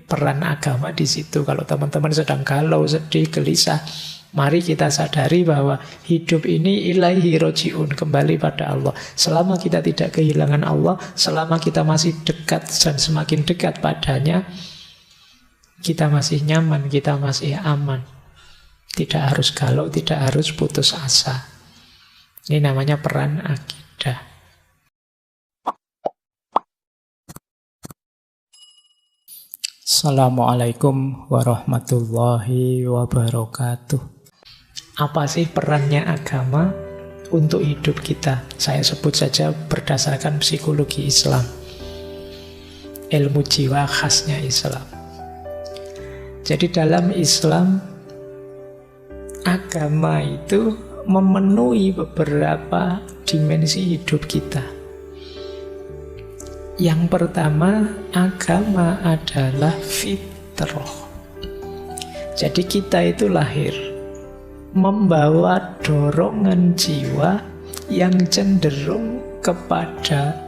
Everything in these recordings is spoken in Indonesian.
peran agama di situ. Kalau teman-teman sedang galau, sedih, gelisah, mari kita sadari bahwa hidup ini ilaihi roji'un, kembali pada Allah. Selama kita tidak kehilangan Allah, selama kita masih dekat dan semakin dekat padanya, kita masih nyaman, kita masih aman. Tidak harus galau, tidak harus putus asa. Ini namanya peran akidah. Assalamualaikum warahmatullahi wabarakatuh. Apa sih perannya agama untuk hidup kita? Saya sebut saja berdasarkan psikologi Islam, ilmu jiwa khasnya Islam. Jadi dalam Islam, agama itu memenuhi beberapa dimensi hidup kita. Yang pertama, agama adalah fitrah. Jadi kita itu lahir membawa dorongan jiwa yang cenderung kepada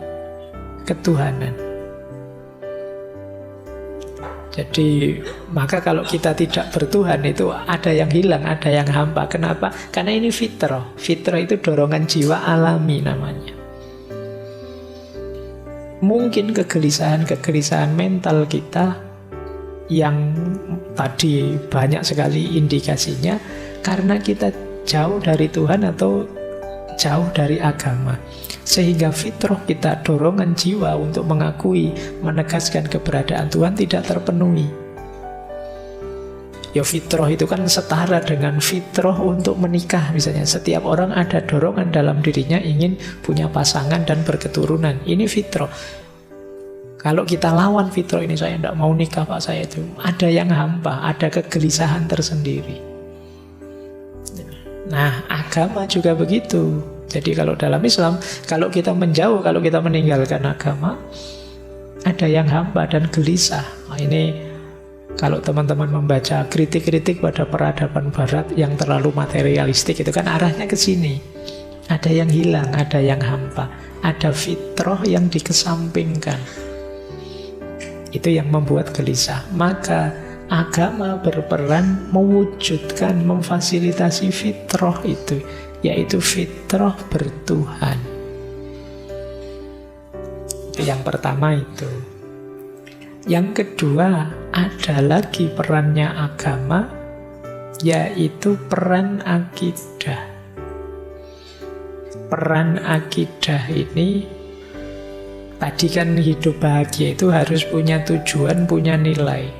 ketuhanan. Jadi maka kalau kita tidak bertuhan itu ada yang hilang, ada yang hampa. Kenapa? Karena ini fitrah. Fitrah itu dorongan jiwa alami namanya. Mungkin kegelisahan mental kita yang tadi banyak sekali indikasinya karena kita jauh dari Tuhan atau jauh dari agama. Sehingga fitrah kita, dorongan jiwa untuk mengakui, menegaskan keberadaan Tuhan tidak terpenuhi. Ya fitrah itu kan setara dengan fitrah untuk menikah misalnya. Setiap orang ada dorongan dalam dirinya ingin punya pasangan dan berketurunan. Ini fitrah. Kalau kita lawan fitrah ini, saya tidak mau nikah Pak, saya itu ada yang hampa, ada kegelisahan tersendiri. Nah, agama juga begitu. Jadi kalau dalam Islam, kalau kita menjauh, kalau kita meninggalkan agama, ada yang hampa dan gelisah. Nah, ini kalau teman-teman membaca kritik-kritik pada peradaban barat yang terlalu materialistik, itu kan arahnya ke sini. Ada yang hilang, ada yang hampa, ada fitrah yang dikesampingkan. Itu yang membuat gelisah. Maka agama berperan mewujudkan, memfasilitasi fitrah itu, yaitu fitrah bertuhan. Itu yang pertama itu. Yang kedua, ada lagi perannya agama, yaitu peran akidah. Peran akidah ini, tadi kan hidup bahagia itu harus punya tujuan, punya nilai.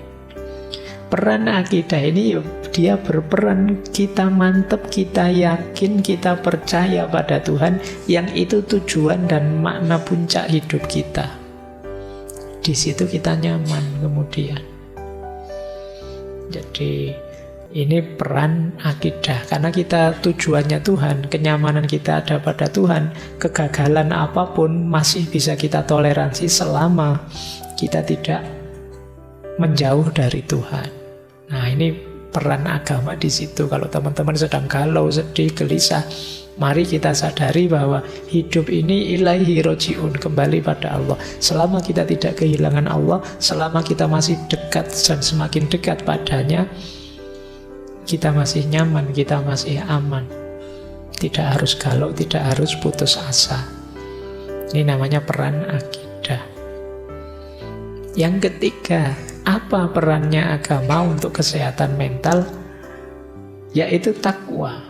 Peran akidah ini dia berperan, kita mantep, kita yakin, kita percaya pada Tuhan, yang itu tujuan dan makna puncak hidup kita. Di situ kita nyaman kemudian. Jadi ini peran akidah. Karena kita tujuannya Tuhan, kenyamanan kita ada pada Tuhan, kegagalan apapun masih bisa kita toleransi selama kita tidak menjauh dari Tuhan. Nah, ini peran agama di situ. Kalau teman-teman sedang galau, sedih, gelisah, mari kita sadari bahwa hidup ini ilaihi roji'un, kembali pada Allah. Selama kita tidak kehilangan Allah, selama kita masih dekat dan semakin dekat padanya, kita masih nyaman, kita masih aman. Tidak harus galau, tidak harus putus asa. Ini namanya peran akidah. Yang ketiga, apa perannya agama untuk kesehatan mental? Yaitu takwa.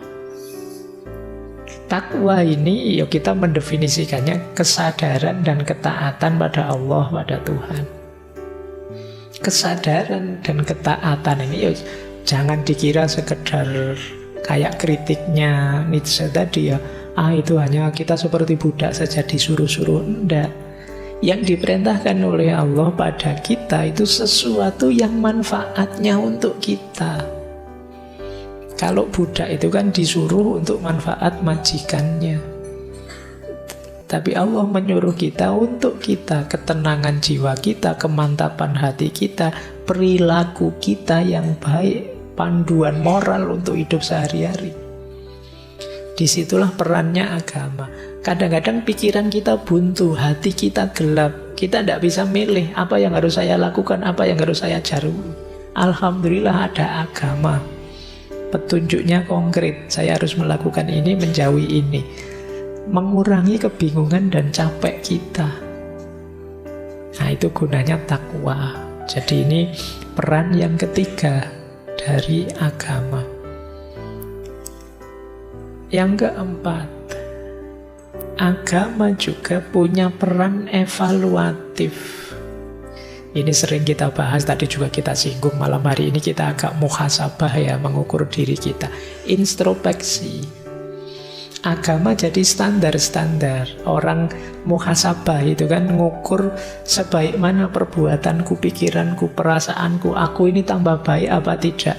Takwa ini ya kita mendefinisikannya kesadaran dan ketaatan pada Allah, pada Tuhan. Kesadaran dan ketaatan ini ya jangan dikira sekedar kayak kritiknya Nietzsche tadi ya, itu hanya kita seperti budak saja disuruh-suruh. Enggak. Yang diperintahkan oleh Allah pada kita itu sesuatu yang manfaatnya untuk kita. Kalau budak itu kan disuruh untuk manfaat majikannya. Tapi Allah menyuruh kita untuk kita, ketenangan jiwa kita, kemantapan hati kita, perilaku kita yang baik, panduan moral untuk hidup sehari-hari. Disitulah perannya agama. Kadang-kadang pikiran kita buntu, hati kita gelap, Kita tidak bisa milih apa yang harus saya lakukan, apa yang harus saya jarum. Alhamdulillah ada agama. Petunjuknya konkret. Saya harus melakukan ini, menjauhi ini. Mengurangi kebingungan dan capek kita. Nah, itu gunanya takwa. Jadi ini peran yang ketiga dari agama. Yang keempat, agama juga punya peran evaluatif. Ini sering kita bahas, tadi juga kita singgung. Malam hari ini kita agak muhasabah ya, mengukur diri kita. Introspeksi. Agama jadi standar-standar. Orang muhasabah itu kan ngukur sebaik mana perbuatanku, pikiranku, perasaanku. Aku ini tambah baik apa tidak.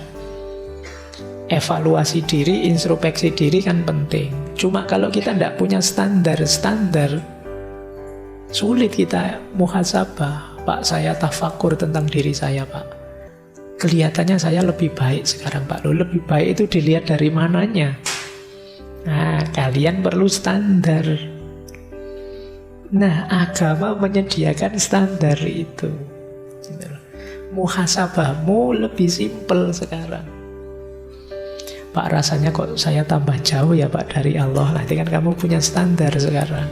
Evaluasi diri, introspeksi diri kan penting. Cuma kalau kita tidak punya standar-standar, sulit kita muhasabah. Pak, saya tafakur tentang diri saya, Pak. Kelihatannya saya lebih baik sekarang, Pak. Loh, lebih baik itu dilihat dari mananya. Nah, kalian perlu standar. Nah, agama menyediakan standar itu. Muhasabahmu lebih simpel sekarang. Pak, rasanya kok saya tambah jauh ya Pak dari Allah. Nanti kan kamu punya standar sekarang.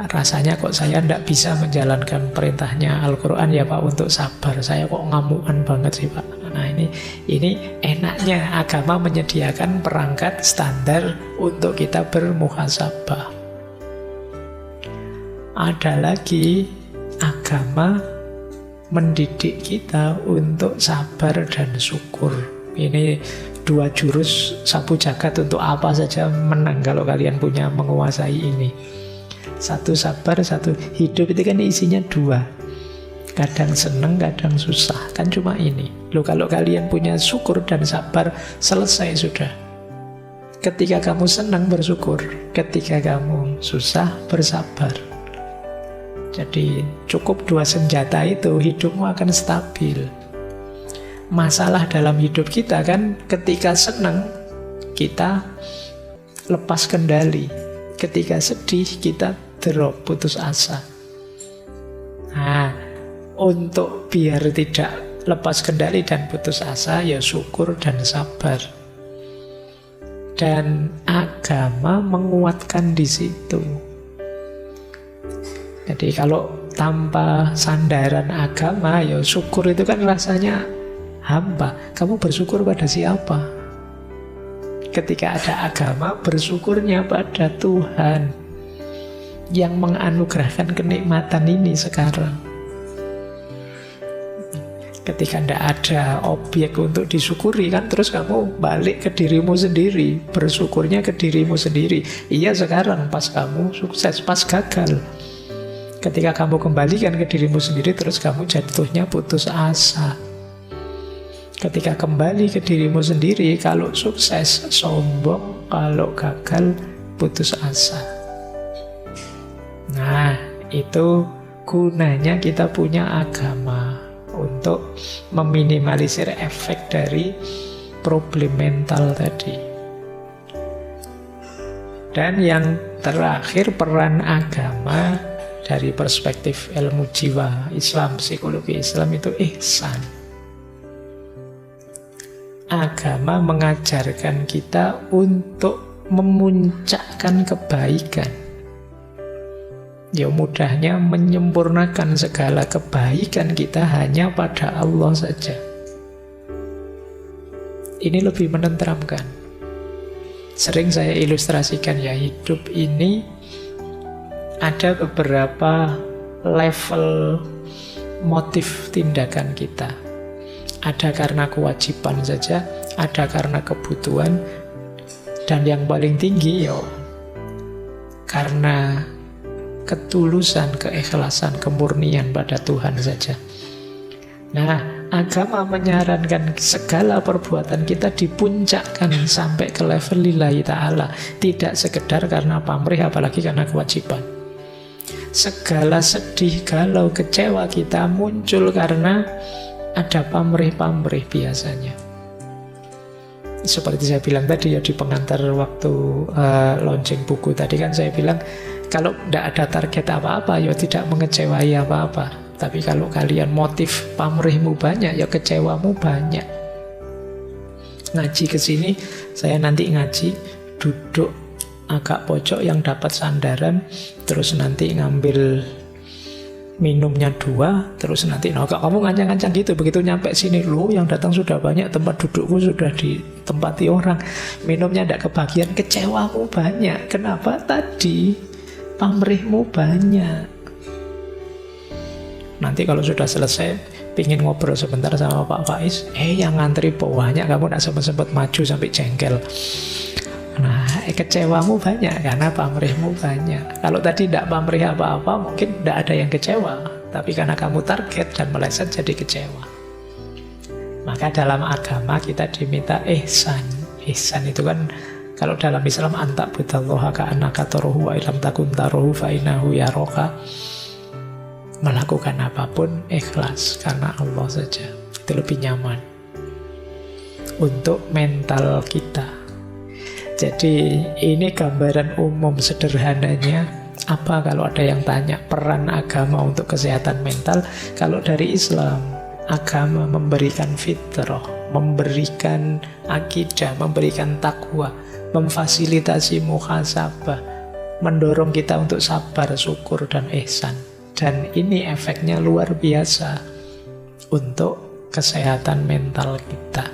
Rasanya kok saya tidak bisa menjalankan perintahnya Al-Quran ya Pak untuk sabar. Saya kok ngamukan banget sih Pak. Nah ini enaknya agama menyediakan perangkat standar untuk kita bermuhasabah. Ada lagi, agama mendidik kita untuk sabar dan syukur. Ini dua jurus sapu jagat untuk apa saja menang kalau kalian punya menguasai ini. Satu sabar, satu hidup itu kan isinya dua. Kadang seneng, kadang susah. Kan cuma ini. Loh, kalau kalian punya syukur dan sabar, selesai sudah. Ketika kamu senang bersyukur, ketika kamu susah bersabar. Jadi cukup dua senjata itu, hidupmu akan stabil. Masalah dalam hidup kita kan ketika senang kita lepas kendali, ketika sedih kita drop, putus asa. Nah, untuk biar tidak lepas kendali dan putus asa, ya syukur dan sabar. Dan agama menguatkan di situ. Jadi kalau tanpa sandaran agama, ya syukur itu kan rasanya hampa. Kamu bersyukur pada siapa? Ketika ada agama, bersyukurnya pada Tuhan yang menganugerahkan kenikmatan ini sekarang. Ketika tidak ada objek untuk disyukuri, kan terus kamu balik ke dirimu sendiri, bersyukurnya ke dirimu sendiri. Iya, sekarang pas kamu sukses, pas gagal. Ketika kamu kembalikan ke dirimu sendiri, terus kamu jatuhnya putus asa. Ketika kembali ke dirimu sendiri, kalau sukses sombong, kalau gagal putus asa. Nah, itu gunanya kita punya agama untuk meminimalisir efek dari problem mental tadi. Dan yang terakhir, peran agama dari perspektif ilmu jiwa Islam, psikologi Islam itu ihsan. Agama mengajarkan kita untuk memuncakkan kebaikan. Ya, mudahnya menyempurnakan segala kebaikan kita hanya pada Allah saja. Ini lebih menenteramkan. Sering saya ilustrasikan ya, hidup ini ada beberapa level motif tindakan kita. Ada karena kewajiban saja, ada karena kebutuhan, dan yang paling tinggi ya karena ketulusan, keikhlasan, kemurnian pada Tuhan saja. Nah, agama menyarankan segala perbuatan kita dipuncakkan sampai ke level lillahi ta'ala. Tidak sekedar karena pamrih, apalagi karena kewajiban. Segala sedih, galau, kecewa kita muncul karena ada pamrih-pamrih biasanya. Seperti saya bilang tadi ya di pengantar waktu launching buku tadi kan saya bilang, Kalau tidak ada target apa-apa, ya tidak mengecewai apa-apa. Tapi kalau kalian motif pamrihmu banyak, ya kecewamu banyak. Ngaji ke sini, saya nanti ngaji, duduk agak pojok yang dapat sandaran, terus nanti ngambil minumnya 2, terus nanti kamu ngancang-ngancang gitu. Begitu nyampe sini, lu yang datang sudah banyak, tempat dudukku sudah ditempati orang, minumnya tidak kebagian, kecewamu banyak. Kenapa? Tadi pamrihmu banyak. Nanti kalau sudah selesai, pingin ngobrol sebentar sama Pak Faiz, yang ngantri banyak, kamu tidak sempat maju sampai jengkel. Nah, kecewamu banyak karena pamrihmu banyak. Kalau tadi tidak pamrih apa-apa, mungkin tidak ada yang kecewa. Tapi karena kamu target dan meleset, jadi kecewa. Maka dalam agama kita diminta ihsan. Ihsan itu kan, kalau dalam Islam, antak budallaha ka'annaka tarahu wa illam takun tarahu fa innahu yaraka. Melakukan apapun ikhlas karena Allah saja. Itu lebih nyaman untuk mental kita. Jadi ini gambaran umum sederhananya. Apa kalau ada yang tanya peran agama untuk kesehatan mental? Kalau dari Islam, agama memberikan fitrah, memberikan akidah, memberikan takwa, memfasilitasi muhasabah, mendorong kita untuk sabar, syukur, dan ihsan. Dan ini efeknya luar biasa untuk kesehatan mental kita.